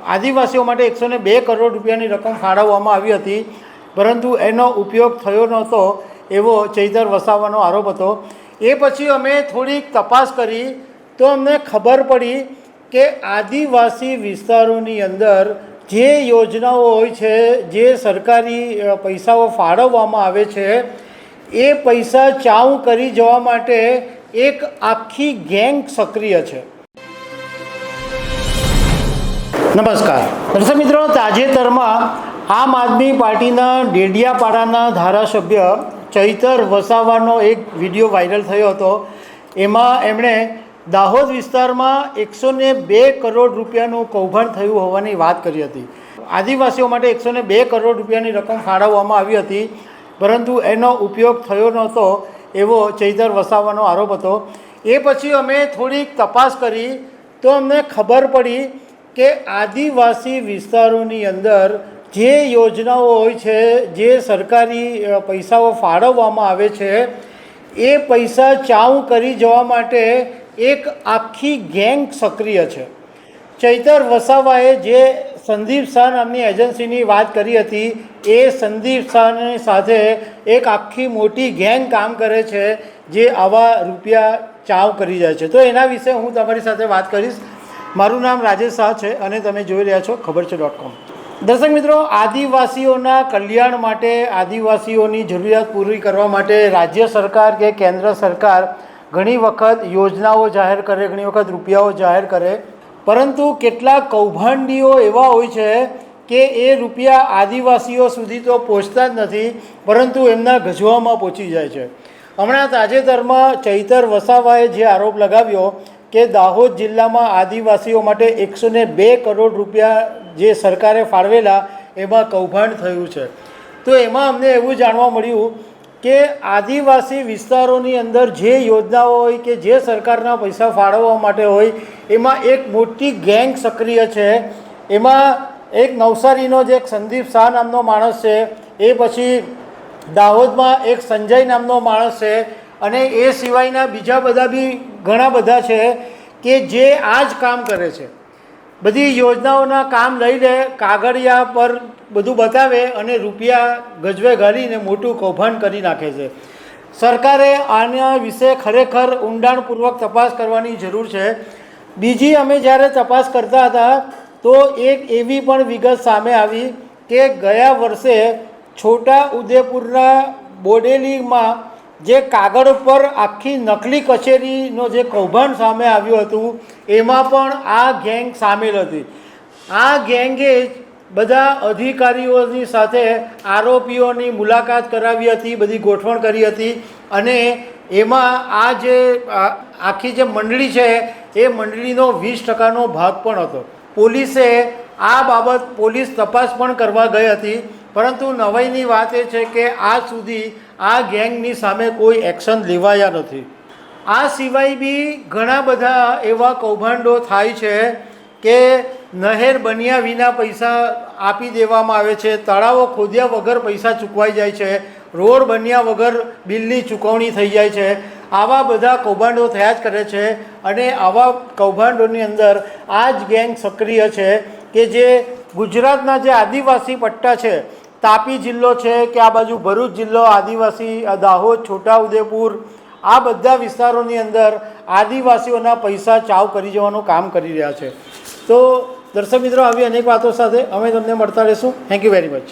આદિવાસીઓ માટે 102 કરોડ રૂપિયાની રકમ ફાળવવામાં આવી હતી, પરંતુ એનો ઉપયોગ થયો નહોતો એવો ચૈતર વસાવાનો આરોપ હતો। એ પછી અમે થોડીક તપાસ કરી તો અમને ખબર પડી કે આદિવાસી વિસ્તારોની અંદર જે યોજનાઓ હોય છે, જે સરકારી પૈસાઓ ફાળવવામાં આવે છે, એ પૈસા ચાઉ કરી જવા માટે એક આખી ગેંગ સક્રિય છે। નમસ્કાર દર્શક મિત્રો, તાજેતરમાં આમ આદમી પાર્ટીના ડેડિયાપાડાના ધારાસભ્ય ચૈતર વસાવાનો એક વિડીયો વાયરલ થયો હતો। એમાં એમણે દાહોદ વિસ્તારમાં 102 કરોડ રૂપિયાનું કૌભાંડ થયું હોવાની વાત કરી હતી। આદિવાસીઓ માટે 102 કરોડ રૂપિયાની રકમ ફાળવવામાં આવી હતી, પરંતુ એનો ઉપયોગ થયો નહોતો એવો ચૈતર વસાવાનો આરોપ હતો। એ પછી અમે થોડીક તપાસ કરી તો અમને ખબર પડી કે આદિવાસી વિસ્તારોની અંદર જે યોજનાઓ હોય છે, જે સરકારી પૈસાઓ ફાળવવામાં આવે છે, એ પૈસા ચાઉ કરી જવા માટે એક આખી ગેંગ સક્રિય છે। ચૈતર વસાવાએ જે સંદીપ શાહ નામની એજન્સીની વાત કરી હતી, એ સંદીપ શાહની સાથે એક આખી મોટી ગેંગ કામ કરે છે, જે આવા રૂપિયા ચાઉ કરી જાય છે। તો એના વિશે હું તમારી સાથે વાત કરીશ। મારું નામ રાજેશ શાહ છે અને તમે જોઈ રહ્યા છો ખબર છે.com। દર્શક મિત્રો, આદિવાસીઓના કલ્યાણ માટે, આદિવાસીઓની જરૂરિયાત પૂરી કરવા માટે રાજ્ય સરકાર કે કેન્દ્ર સરકાર ઘણી વખત યોજનાઓ જાહેર કરે, ઘણી વખત રૂપિયાઓ જાહેર કરે, પરંતુ કેટલાક કૌભાંડીઓ એવા હોય છે કે એ રૂપિયા આદિવાસીઓ સુધી તો પહોંચતા જ નથી, પરંતુ એમના ગજવામાં પહોંચી જાય છે। હમણાં તાજેતરમાં ચૈતર વસાવાએ જે આરોપ લગાવ્યો કે દાહોદ જિલ્લામાં આદિવાસીઓ માટે 102 કરોડ રૂપિયા જે સરકારે ફાળવેલા એમાં કૌભાંડ થયું છે, તો એમાં અમને એવું જાણવા મળ્યું કે આદિવાસી વિસ્તારોની અંદર જે યોજનાઓ હોય કે જે સરકારના પૈસા ફાળવવા માટે હોય, એમાં એક મોટી ગેંગ સક્રિય છે। એમાં એક નવસારીનો જે એક સંદીપ શાહ નામનો માણસ છે, એ પછી દાહોદમાં એક સંજય નામનો માણસ છે, અને એ સિવાયના બીજા બધા બી ઘણા બધા છે કે જે આ જ કામ કરે છે। બધી યોજનાઓના કામ લઈ લે, કાગળિયા પર બધું બતાવે અને રૂપિયા ગજવે ઘાલીને મોટું કૌભાંડ કરી નાખે છે। સરકારે આના વિશે ખરેખર ઊંડાણપૂર્વક તપાસ કરવાની જરૂર છે। બીજી, અમે જ્યારે તપાસ કરતા હતા તો એક એવી પણ વિગત સામે આવી કે ગયા વર્ષે છોટા ઉદેપુરના બોડેલીમાં જે કાગળ ઉપર આખી નકલી કચેરીનો જે કૌભાંડ સામે આવ્યું હતું, એમાં પણ આ ગેંગ સામેલ હતી। આ ગેંગે બધા અધિકારીઓની સાથે આરોપીઓની મુલાકાત કરાવી હતી, બધી ગોઠવણ કરી હતી, અને એમાં આ જે આખી જે મંડળી છે એ મંડળીનો 20% ભાગ પણ હતો। પોલીસે આ બાબત તપાસ પણ કરવા ગઈ હતી, પરંતુ નવાઈની વાત એ છે કે આજ સુધી આ ગેંગની સામે કોઈ એક્શન લેવાયા નથી। આ સિવાય બી ઘણા બધા એવા કૌભાંડો થાય છે કે નહેર બન્યા વિના પૈસા આપી દેવામાં આવે છે, તળાવો ખોદ્યા વગર પૈસા ચૂકવાઈ જાય છે, રોડ બન્યા વગર બિલની ચૂકવણી થઈ જાય છે। આવા બધા કૌભાંડો થયા જ કરે છે, અને આવા કૌભાંડોની અંદર આ જ ગેંગ સક્રિય છે કે જે ગુજરાતના જે આદિવાસી પટ્ટા છે, તાપી જિલ્લો છે કે આ બાજુ ભરૂચ જિલ્લો, આદિવાસી દાહોદ, છોટાઉદેપુર, આ બધા વિસ્તારોની અંદર આદિવાસીઓના પૈસા ચાઉ કરી જવાનું કામ કરી રહ્યા છે। તો દર્શક મિત્રો, આવી અનેક વાતો સાથે અમે તમને મળતા રહીશું। Thank you very much.